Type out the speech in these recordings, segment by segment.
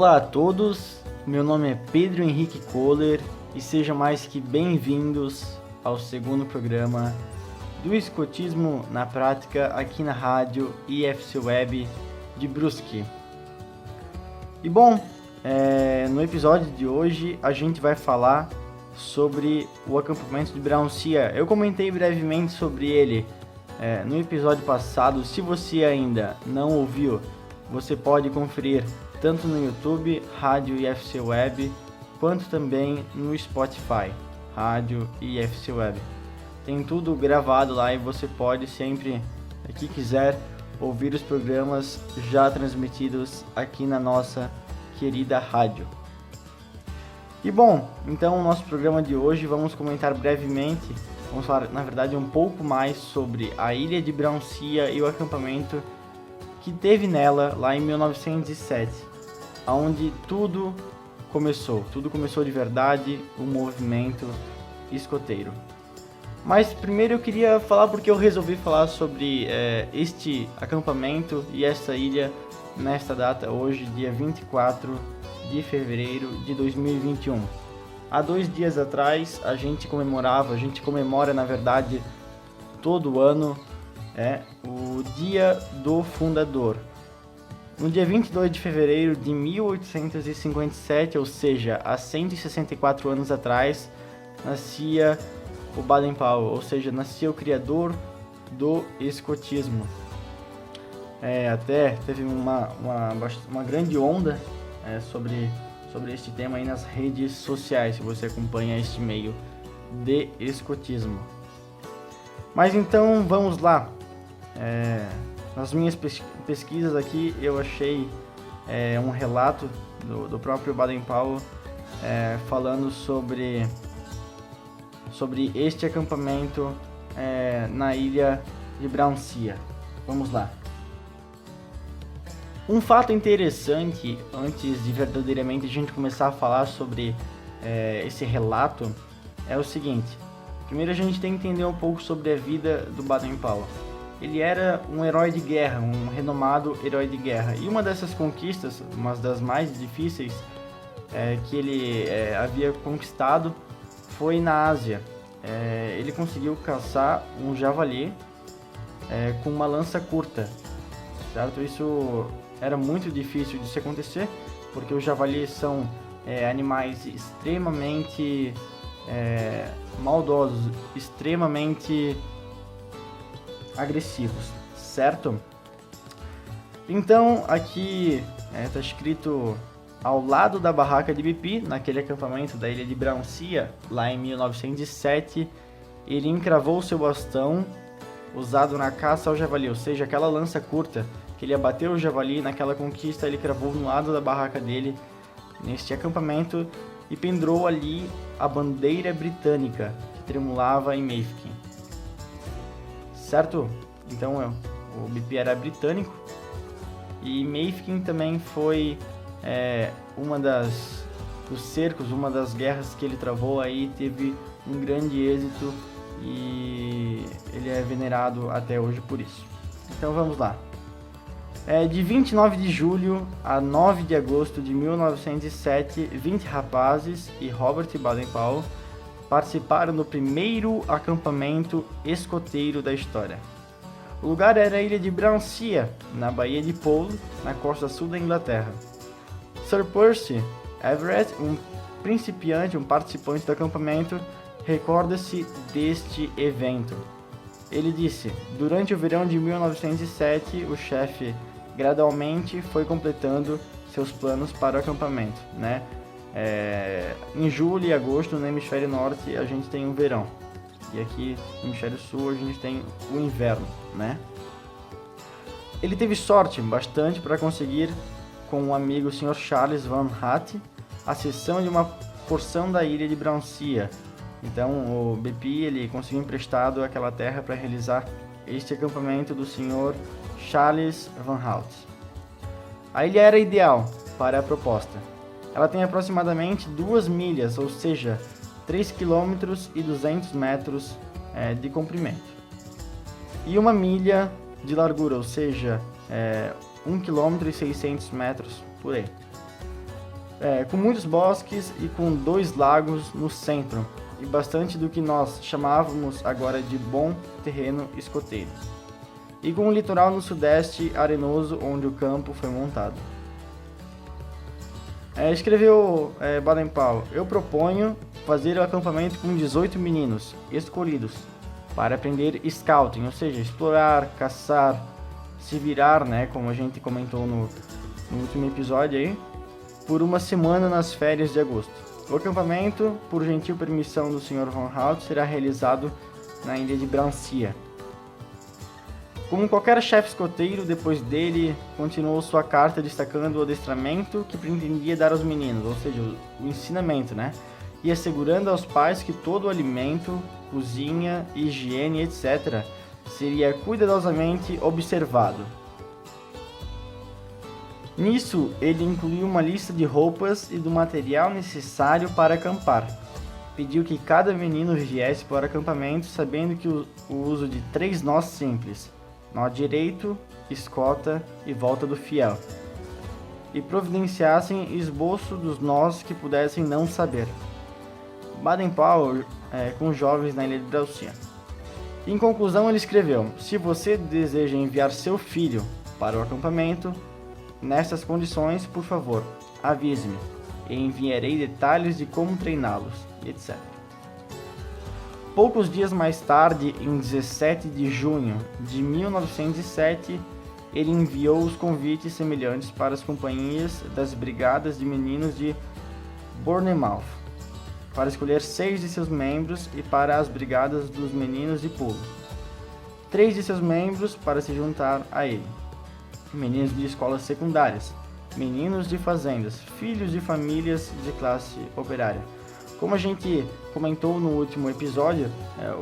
Olá a todos, meu nome é Pedro Henrique Kohler e sejam mais que bem-vindos ao segundo programa do Escotismo na Prática aqui na rádio IFC Web de Brusque. E bom, no episódio de hoje a gente vai falar sobre o acampamento de Braunsia. Eu comentei brevemente sobre ele no episódio passado. Se você ainda não ouviu, você pode conferir tanto no YouTube, Rádio IFC Web, quanto também no Spotify, Rádio IFC Web. Tem tudo gravado lá e você pode sempre que quiser ouvir os programas já transmitidos aqui na nossa querida rádio. E bom, então o nosso programa de hoje vamos comentar brevemente, vamos falar na verdade um pouco mais sobre a ilha de Braunsia e o acampamento que teve nela lá em 1907, onde tudo começou de verdade, o movimento escoteiro. Mas primeiro eu queria falar porque eu resolvi falar sobre este acampamento e essa ilha nesta data, hoje, dia 24 de fevereiro de 2021. Há 2 dias atrás a gente comemora na verdade todo ano o Dia do Fundador. No dia 22 de fevereiro de 1857, ou seja, há 164 anos atrás, nascia o Baden-Powell, ou seja, nascia o criador do escotismo. Até teve uma grande onda sobre este tema aí nas redes sociais, se você acompanha este meio de escotismo. Mas então, vamos lá. Nas minhas pesquisas aqui, eu achei um relato do próprio Baden-Powell falando sobre este acampamento na ilha de Braunsia. Vamos lá. Um fato interessante, antes de verdadeiramente a gente começar a falar sobre esse relato, é o seguinte. Primeiro a gente tem que entender um pouco sobre a vida do Baden-Powell. Ele era um herói de guerra, um renomado herói de guerra. E uma dessas conquistas, uma das mais difíceis que ele havia conquistado, foi na Ásia. Ele conseguiu caçar um javali com uma lança curta, certo? Isso era muito difícil de se acontecer, porque os javalis são animais extremamente maldosos, extremamente agressivos, certo? Então aqui está escrito ao lado da barraca de BP, naquele acampamento da ilha de Braunsia, lá em 1907, ele encravou seu bastão usado na caça ao javali, ou seja, aquela lança curta que ele abateu o javali naquela conquista, ele cravou no lado da barraca dele neste acampamento e pendurou ali a bandeira britânica que tremulava em Mafeking. Certo? Então o BP era britânico e Mafeking também foi uma dos cercos, uma das guerras que ele travou aí, teve um grande êxito e ele é venerado até hoje por isso. Então vamos lá. De 29 de julho a 9 de agosto de 1907, 20 rapazes e Robert Baden-Powell participaram do primeiro acampamento escoteiro da história. O lugar era a ilha de Braunsia, na Baía de Powell, na costa sul da Inglaterra. Sir Percy Everett, um principiante, um participante do acampamento, recorda-se deste evento. Ele disse: durante o verão de 1907, o chefe gradualmente foi completando seus planos para o acampamento, né? Em julho e agosto, no hemisfério norte, a gente tem o verão. E aqui no hemisfério sul, a gente tem o inverno, né? Ele teve sorte bastante para conseguir, com um amigo, o Sr. Charles Van Hatt, a cessão de uma porção da ilha de Braunsia. Então, o BP ele conseguiu emprestado aquela terra para realizar este acampamento do Sr. Charles Van Hatt. A ilha era ideal para a proposta. Ela tem aproximadamente 2 milhas, ou seja, 3 km e 200 metros de comprimento. E 1 milha de largura, ou seja, 1 km e 600 metros por aí. com muitos bosques e com 2 lagos no centro, e bastante do que nós chamávamos agora de bom terreno escoteiro, e com um litoral no sudeste arenoso onde o campo foi montado. Escreveu Baden-Powell: eu proponho fazer o acampamento com 18 meninos escolhidos para aprender scouting, ou seja, explorar, caçar, se virar, né, como a gente comentou no último episódio aí, por uma semana nas férias de agosto. O acampamento, por gentil permissão do Sr. Van Hout, será realizado na ilha de Brancia. Como qualquer chefe escoteiro, depois dele, continuou sua carta destacando o adestramento que pretendia dar aos meninos, ou seja, o ensinamento, né? E assegurando aos pais que todo o alimento, cozinha, higiene, etc., seria cuidadosamente observado. Nisso, ele incluiu uma lista de roupas e do material necessário para acampar. Pediu que cada menino viesse para o acampamento sabendo que o uso de 3 nós simples, nó direito, escota e volta do fiel, e providenciassem esboço dos nós que pudessem não saber. Baden-Powell com os jovens na ilha de Brancia. Em conclusão, ele escreveu: se você deseja enviar seu filho para o acampamento, nestas condições, por favor, avise-me, e enviarei detalhes de como treiná-los, etc. Poucos dias mais tarde, em 17 de junho de 1907, ele enviou os convites semelhantes para as companhias das brigadas de meninos de Bournemouth, para escolher 6 de seus membros, e para as brigadas dos meninos de pulo, 3 de seus membros para se juntar a ele. Meninos de escolas secundárias, meninos de fazendas, filhos de famílias de classe operária. Como a gente comentou no último episódio,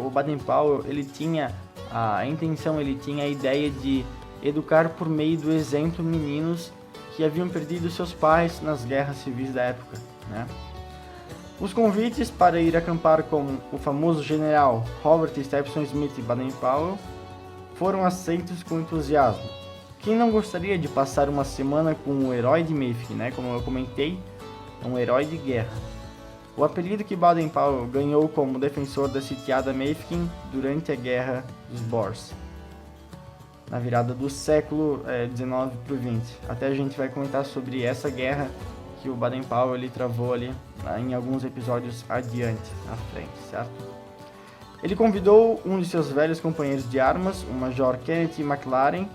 o Baden-Powell ele tinha a intenção, ele tinha a ideia de educar por meio do exemplo meninos que haviam perdido seus pais nas guerras civis da época, né? Os convites para ir acampar com o famoso general Robert Stephenson Smith Baden-Powell foram aceitos com entusiasmo. Quem não gostaria de passar uma semana com o herói de Mafeking, né? Como eu comentei, é um herói de guerra. O apelido que Baden-Powell ganhou como defensor da sitiada Mafeking durante a Guerra dos Boers, na virada do século XIX para o XX. Até a gente vai comentar sobre essa guerra que o Baden-Powell ele travou ali em alguns episódios adiante, à frente, certo? Ele convidou um de seus velhos companheiros de armas, o Major Kenneth McLaren,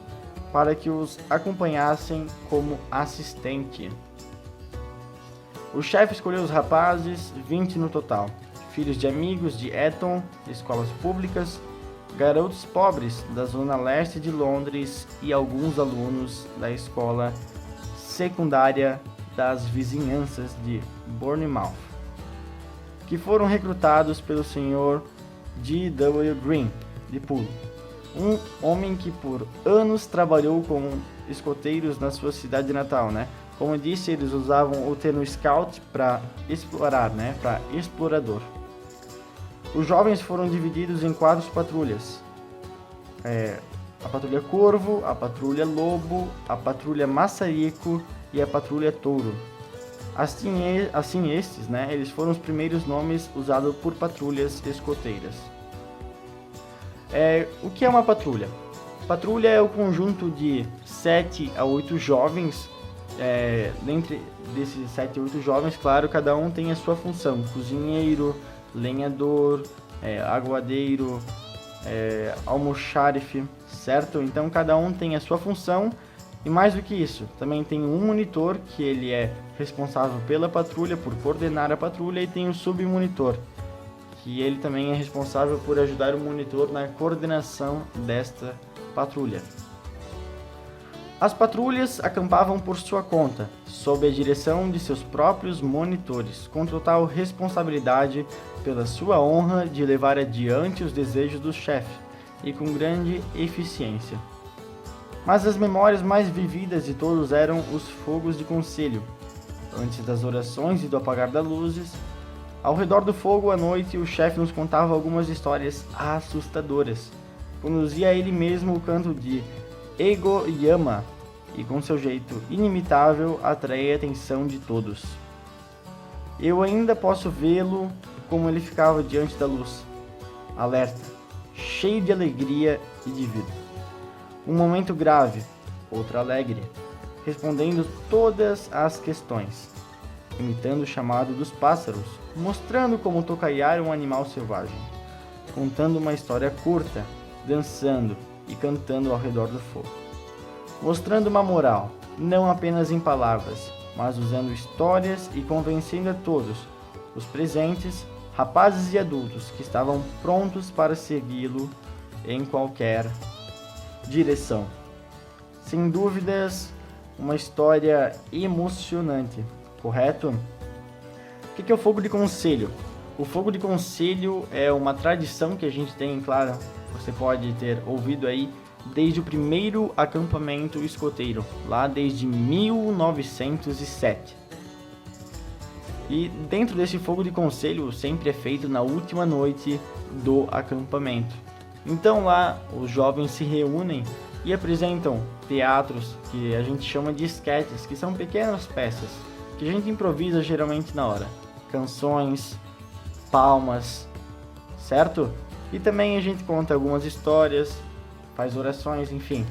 para que os acompanhassem como assistente. O chefe escolheu os rapazes, 20 no total, filhos de amigos de Eton, de escolas públicas, garotos pobres da zona leste de Londres e alguns alunos da escola secundária das vizinhanças de Bournemouth, que foram recrutados pelo Sr. G.W. Green, de Poole, um homem que por anos trabalhou com escoteiros na sua cidade natal, né? Como eu disse, eles usavam o termo scout para explorar, né? Para explorador. Os jovens foram divididos em 4 patrulhas. A patrulha Corvo, a patrulha Lobo, a patrulha Maçarico e a patrulha Touro. Assim estes, né? Eles foram os primeiros nomes usados por patrulhas escoteiras. O que é uma patrulha? Patrulha é o conjunto de 7 a 8 jovens. Dentre desses 7 a 8 jovens, claro, cada um tem a sua função: cozinheiro, lenhador, aguadeiro, almoxarife, certo? Então cada um tem a sua função, e mais do que isso, também tem um monitor, que ele é responsável pela patrulha, por coordenar a patrulha, e tem o submonitor, que ele também é responsável por ajudar o monitor na coordenação desta patrulha. As patrulhas acampavam por sua conta, sob a direção de seus próprios monitores, com total responsabilidade pela sua honra de levar adiante os desejos do chefe, e com grande eficiência. Mas as memórias mais vividas de todos eram os fogos de conselho, antes das orações e do apagar das luzes. Ao redor do fogo à noite, o chefe nos contava algumas histórias assustadoras. Conduzia ele mesmo o canto de Ego Yama, e com seu jeito inimitável atraía a atenção de todos. Eu ainda posso vê-lo como ele ficava diante da luz, alerta, cheio de alegria e de vida. Um momento grave, outro alegre, respondendo todas as questões, imitando o chamado dos pássaros, mostrando como tocaiar um animal selvagem, contando uma história curta, dançando e cantando ao redor do fogo. Mostrando uma moral, não apenas em palavras, mas usando histórias e convencendo a todos, os presentes, rapazes e adultos, que estavam prontos para segui-lo em qualquer direção. Sem dúvidas, uma história emocionante, correto? O que é o fogo de conselho? O fogo de conselho é uma tradição que a gente tem, claro, você pode ter ouvido aí, desde o primeiro acampamento escoteiro, lá desde 1907. E dentro desse fogo de conselho sempre é feito na última noite do acampamento. Então lá os jovens se reúnem e apresentam teatros que a gente chama de esquetes, que são pequenas peças que a gente improvisa geralmente na hora. Canções, palmas, certo? E também a gente conta algumas histórias, faz orações, enfim.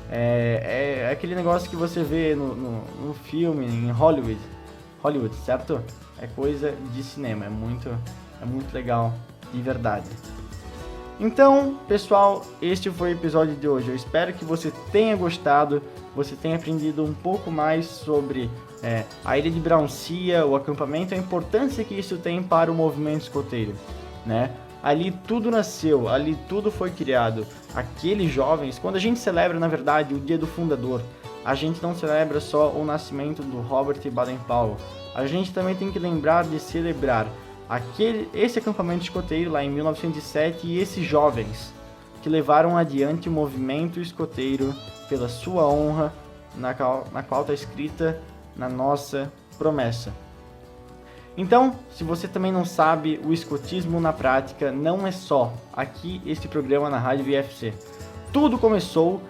É aquele negócio que você vê no filme, em Hollywood, certo? É coisa de cinema, é muito legal, de verdade. Então, pessoal, este foi o episódio de hoje. Eu espero que você tenha gostado, você tenha aprendido um pouco mais sobre a Ilha de Brownsea, o acampamento, a importância que isso tem para o movimento escoteiro, né? Ali tudo nasceu, ali tudo foi criado. Aqueles jovens, quando a gente celebra, na verdade, o dia do fundador, a gente não celebra só o nascimento do Robert Baden-Powell. A gente também tem que lembrar de celebrar esse acampamento escoteiro lá em 1907 e esses jovens que levaram adiante o movimento escoteiro pela sua honra, na qual está escrita na nossa promessa. Então, se você também não sabe, o escotismo na prática não é só aqui este programa na Rádio VFC. Tudo começou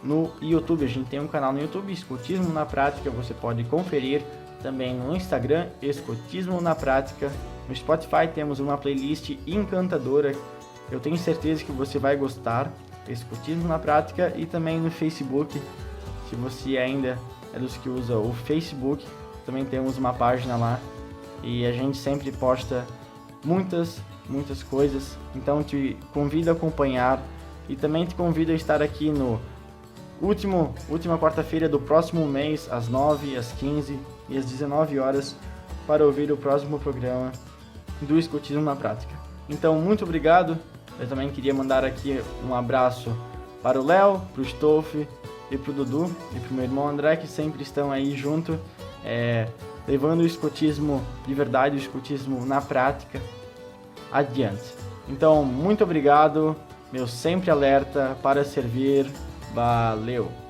no YouTube, a gente tem um canal no YouTube, Escotismo na Prática, você pode conferir também no Instagram, Escotismo na Prática. No Spotify temos uma playlist encantadora, eu tenho certeza que você vai gostar, Escotismo na Prática, e também no Facebook, se você ainda é dos que usa o Facebook, também temos uma página lá. E a gente sempre posta muitas coisas, então te convido a acompanhar e também te convido a estar aqui no última quarta-feira do próximo mês, às 9, às 15 e às 19 horas, para ouvir o próximo programa do Escotismo na Prática. Então, muito obrigado. Eu também queria mandar aqui um abraço para o Léo, para o Stolf e para o Dudu e para o meu irmão André, que sempre estão aí junto, levando o escotismo de verdade, o escotismo na prática, adiante. Então, muito obrigado, meu sempre alerta para servir, valeu!